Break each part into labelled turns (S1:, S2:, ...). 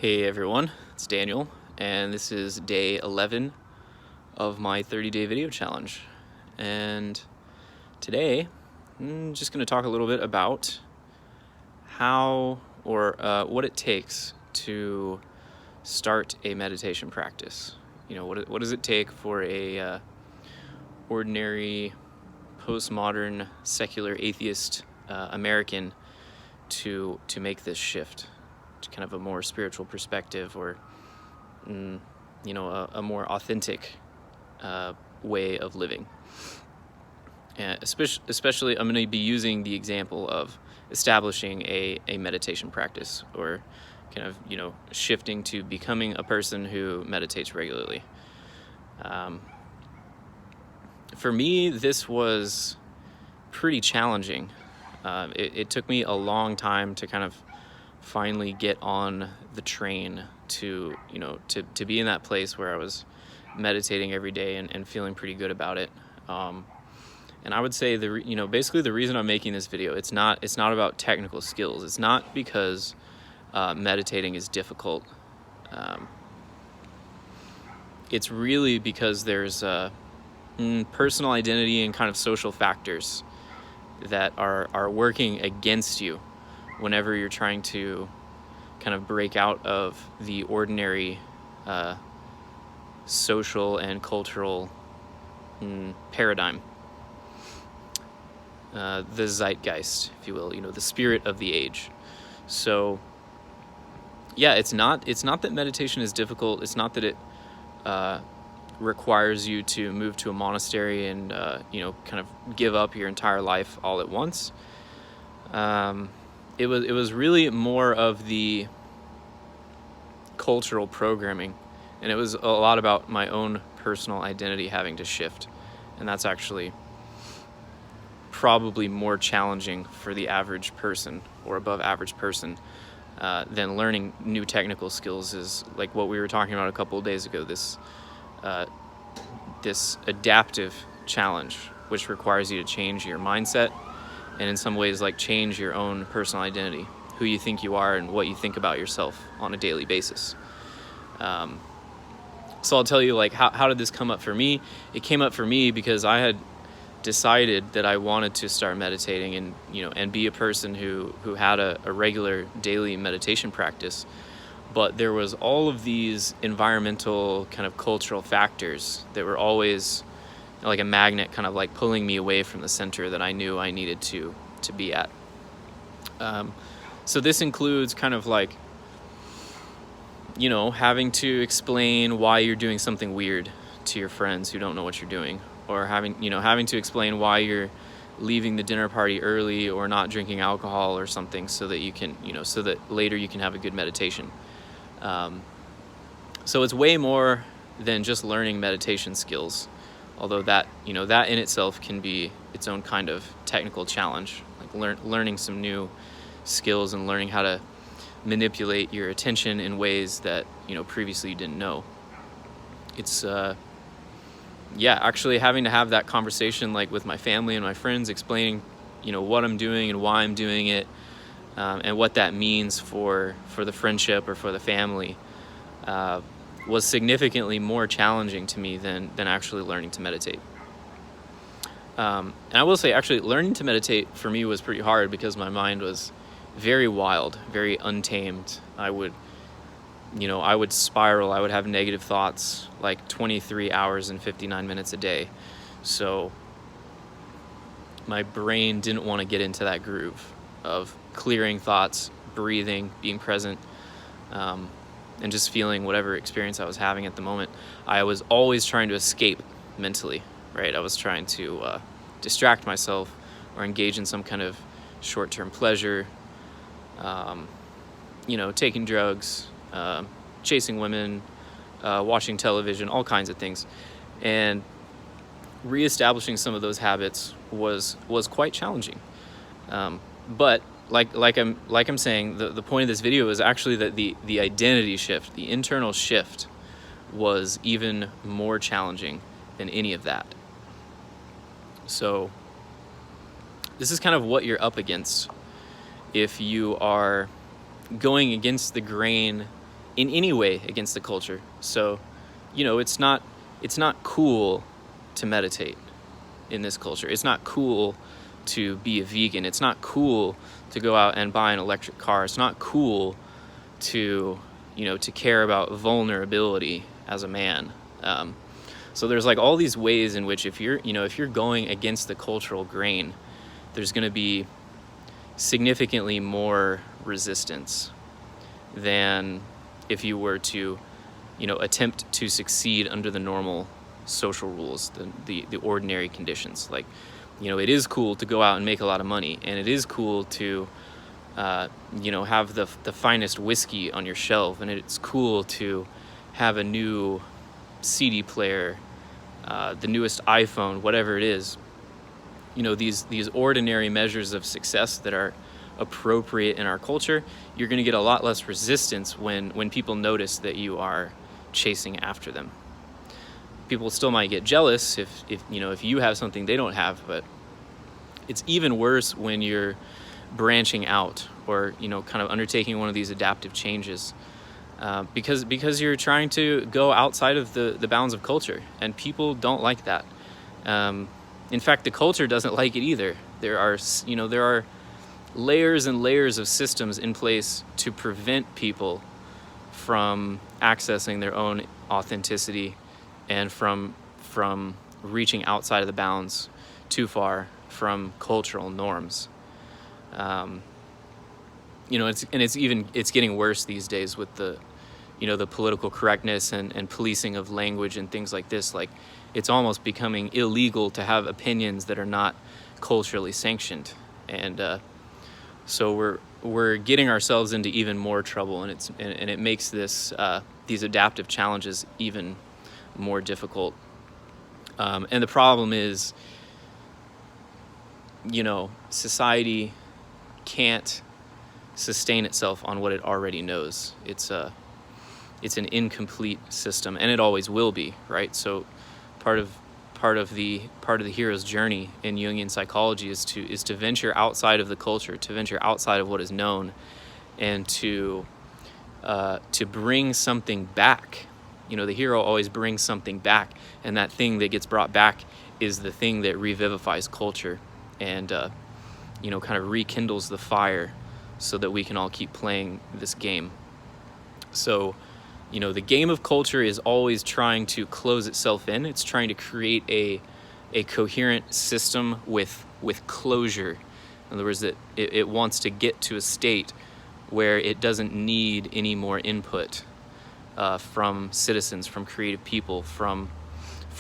S1: Hey everyone, it's Daniel, and this is day 11 of my 30-day video challenge. And today, I'm just going to talk a little bit about how or what it takes to start a meditation practice. You know, what does it take for a ordinary, postmodern, secular, atheist American to make this shift to kind of a more spiritual perspective, or a more authentic way of living. And especially I'm going to be using the example of establishing a meditation practice, or kind of shifting to becoming a person who meditates regularly. For me, this was pretty challenging. It took me a long time to kind of finally get on the train to be in that place where I was meditating every day and feeling pretty good about it. And I would say basically the reason I'm making this video, it's not about technical skills. It's not because meditating is difficult. It's really because there's personal identity and kind of social factors that are working against you whenever you're trying to kind of break out of the ordinary social and cultural paradigm, the zeitgeist, if you will, the spirit of the age. So yeah, it's not that meditation is difficult. It's not that it requires you to move to a monastery and kind of give up your entire life all at once. It was really more of the cultural programming, and it was a lot about my own personal identity having to shift, and that's actually probably more challenging for the average person or above average person than learning new technical skills, is like what we were talking about a couple of days ago, this adaptive challenge, which requires you to change your mindset, and in some ways change your own personal identity, who you think you are and what you think about yourself on a daily basis. So I'll tell you how did this come up for me? It came up for me because I had decided that I wanted to start meditating and be a person who had a regular daily meditation practice. But there was all of these environmental kind of cultural factors that were always like a magnet, kind of like pulling me away from the center that I knew I needed to be at. So this includes kind of having to explain why you're doing something weird to your friends who don't know what you're doing, or having to explain why you're leaving the dinner party early or not drinking alcohol or something, so that you can, so that later you can have a good meditation. So it's way more than just learning meditation skills, although that in itself can be its own kind of technical challenge, like learning some new skills and learning how to manipulate your attention in ways that previously you didn't know. It's actually having to have that conversation with my family and my friends, explaining what I'm doing and why I'm doing it, and what that means for the friendship or for the family, was significantly more challenging to me than actually learning to meditate. And I will say, actually, learning to meditate for me was pretty hard because my mind was very wild, very untamed. I would spiral. I would have negative thoughts 23 hours and 59 minutes a day. So my brain didn't want to get into that groove of clearing thoughts, breathing, being present, and just feeling whatever experience I was having at the moment. I was always trying to escape mentally, right? I was trying to distract myself or engage in some kind of short-term pleasure, taking drugs, chasing women, watching television, all kinds of things. And reestablishing some of those habits was quite challenging. But like I'm saying, the point of this video is actually that the identity shift, the internal shift, was even more challenging than any of that. So this is kind of what you're up against if you are going against the grain in any way against the culture. So, it's not cool to meditate in this culture. It's not cool to be a vegan. It's not cool to go out and buy an electric car. It's not cool to to care about vulnerability as a man. So there's like all these ways in which if you're going against the cultural grain, there's going to be significantly more resistance than if you were to attempt to succeed under the normal social rules, the ordinary conditions. Like, it is cool to go out and make a lot of money, and it is cool to have the finest whiskey on your shelf, and it's cool to have a new CD player, the newest iPhone, whatever it is. These ordinary measures of success that are appropriate in our culture, you're going to get a lot less resistance when people notice that you are chasing after them. People still might get jealous if you have something they don't have, but it's even worse when you're branching out or kind of undertaking one of these adaptive changes, because you're trying to go outside of the bounds of culture, and people don't like that. In fact, the culture doesn't like it either. There are layers and layers of systems in place to prevent people from accessing their own authenticity and from reaching outside of the bounds too far from cultural norms. It's getting worse these days with the political correctness and policing of language and things like this. Like, it's almost becoming illegal to have opinions that are not culturally sanctioned, and so we're getting ourselves into even more trouble, and it makes these adaptive challenges even more difficult. And the problem is, society can't sustain itself on what it already knows. It's an incomplete system, and it always will be, right? So part of the hero's journey in Jungian psychology is to venture outside of the culture, to venture outside of what is known, and to bring something back. The hero always brings something back, and that thing that gets brought back is the thing that revivifies culture and kind of rekindles the fire so that we can all keep playing this game. So the game of culture is always trying to close itself in. It's trying to create a coherent system with closure. In other words, that it wants to get to a state where it doesn't need any more input from citizens, from creative people, from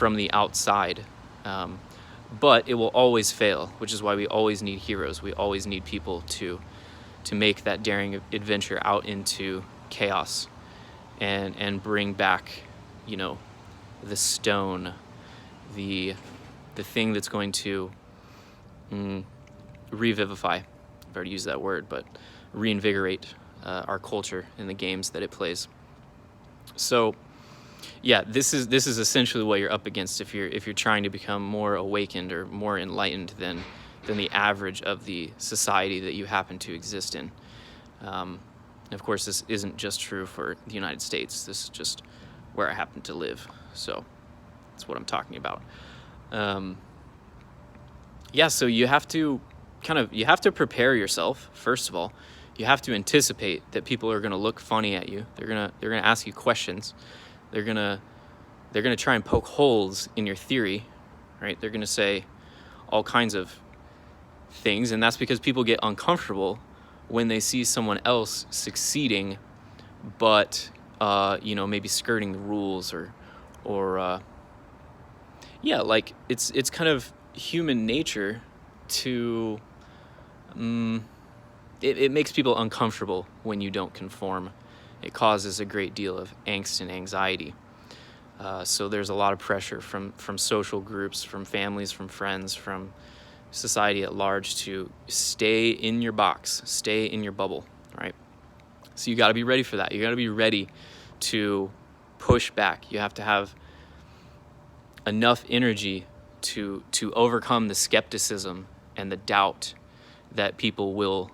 S1: the outside. But it will always fail, which is why we always need heroes. We always need people to make that daring adventure out into chaos and bring back, the stone, the thing that's going to revivify. I've already used that word, but reinvigorate our culture in the games that it plays. So, yeah, this is essentially what you're up against if you're trying to become more awakened or more enlightened than the average of the society that you happen to exist in. And of course, this isn't just true for the United States. This is just where I happen to live. So that's what I'm talking about. So you have to prepare yourself. First of all, you have to anticipate that people are going to look funny at you. They're gonna ask you questions. They're gonna try and poke holes in your theory, right? They're gonna say all kinds of things, and that's because people get uncomfortable when they see someone else succeeding, but maybe skirting the rules or it's kind of human nature to it makes people uncomfortable when you don't conform. It causes a great deal of angst and anxiety. So there's a lot of pressure from social groups, from families, from friends, from society at large to stay in your box, stay in your bubble, right? So you got to be ready for that. You got to be ready to push back. You have to have enough energy to overcome the skepticism and the doubt that people will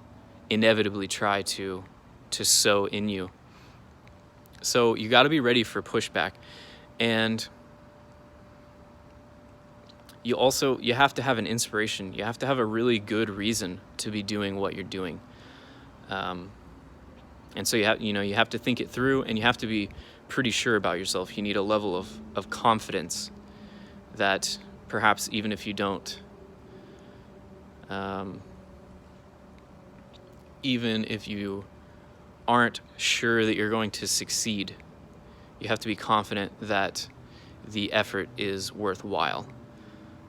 S1: inevitably try to sow in you. So you got to be ready for pushback, and you have to have an inspiration. You have to have a really good reason to be doing what you're doing. And so you have to think it through, and you have to be pretty sure about yourself. You need a level of confidence that perhaps even if you don't, even if you aren't sure that you're going to succeed, you have to be confident that the effort is worthwhile.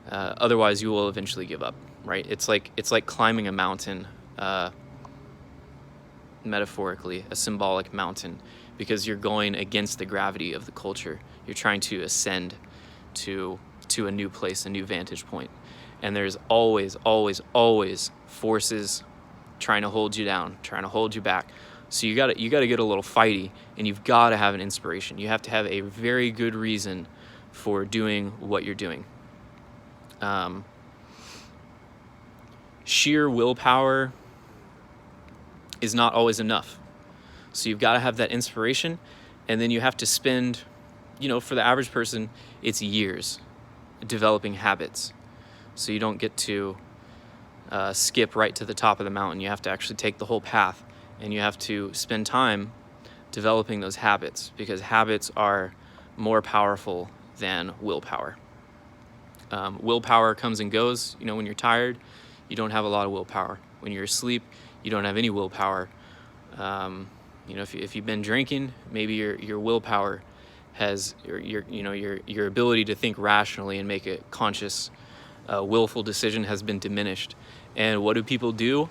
S1: Otherwise, you will eventually give up, right? It's like climbing a mountain, metaphorically, a symbolic mountain, because you're going against the gravity of the culture. You're trying to ascend to a new place, a new vantage point. And there's always, always, always forces trying to hold you down, trying to hold you back. So you gotta get a little fighty, and you've got to have an inspiration. You have to have a very good reason for doing what you're doing. Sheer willpower is not always enough. So you've got to have that inspiration, and then you have to spend, for the average person, it's years developing habits. So you don't get to skip right to the top of the mountain. You have to actually take the whole path, and you have to spend time developing those habits, because habits are more powerful than willpower. Willpower comes and goes. When you're tired, you don't have a lot of willpower. When you're asleep, you don't have any willpower. If you've been drinking, maybe your willpower has your ability to think rationally and make a conscious, willful decision has been diminished. And what do people do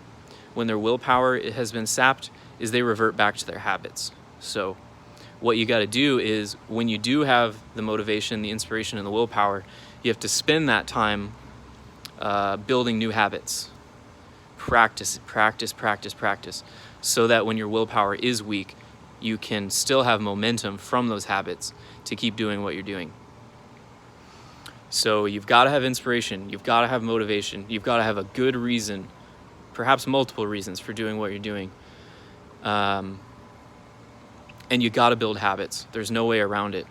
S1: when their willpower has been sapped? Is they revert back to their habits. So what you got to do is, when you do have the motivation, the inspiration, and the willpower, you have to spend that time building new habits. Practice, so that when your willpower is weak, you can still have momentum from those habits to keep doing what you're doing. So you've got to have inspiration, you've got to have motivation, you've got to have a good reason, perhaps multiple reasons for doing what you're doing. And you got to build habits. There's no way around it.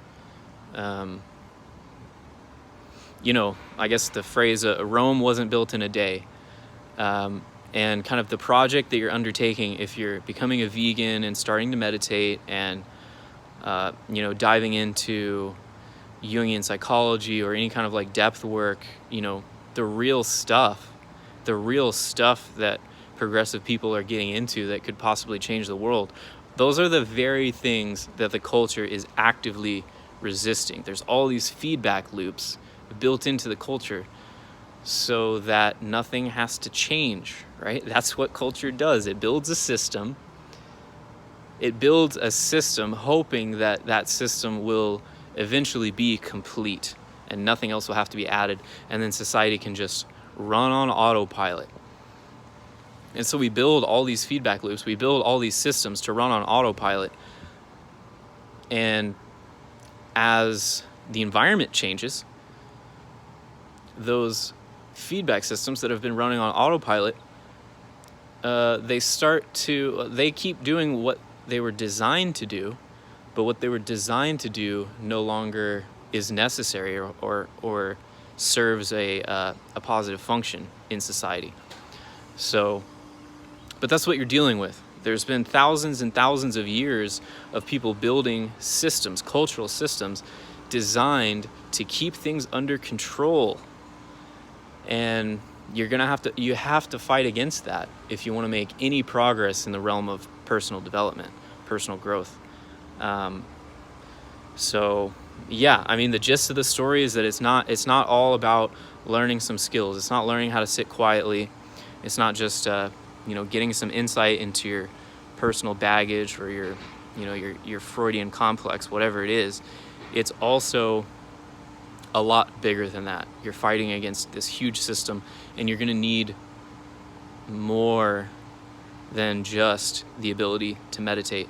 S1: I guess the phrase, Rome wasn't built in a day. And kind of the project that you're undertaking, if you're becoming a vegan and starting to meditate and, diving into Jungian psychology or any kind of like depth work, the real stuff that progressive people are getting into that could possibly change the world, those are the very things that the culture is actively resisting. There's all these feedback loops built into the culture so that nothing has to change, right? That's what culture does. It builds a system. It builds a system hoping that that system will eventually be complete and nothing else will have to be added, and then society can just run on autopilot. And so we build all these feedback loops, we build all these systems to run on autopilot. And as the environment changes, those feedback systems that have been running on autopilot, they keep doing what they were designed to do, but what they were designed to do no longer is necessary or serves a positive function in society. So, but that's what you're dealing with. There's been thousands and thousands of years of people building systems, cultural systems, designed to keep things under control. And you have to fight against that if you want to make any progress in the realm of personal development, personal growth. So yeah, the gist of the story is that it's not all about learning some skills. It's not learning how to sit quietly. It's not just getting some insight into your personal baggage or your Freudian complex, whatever it is. It's also a lot bigger than that. You're fighting against this huge system, and you're going to need more than just the ability to meditate.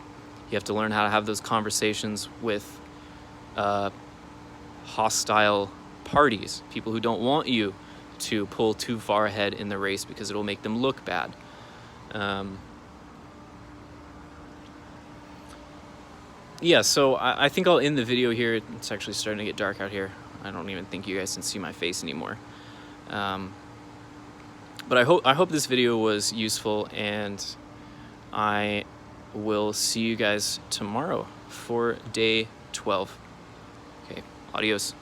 S1: You have to learn how to have those conversations with hostile parties, people who don't want you to pull too far ahead in the race because it'll make them look bad. yeah, so I think I'll end the video here. It's actually starting to get dark out here. I don't even think you guys can see my face anymore. But I hope this video was useful, and I will see you guys tomorrow for day 12. Okay, adios.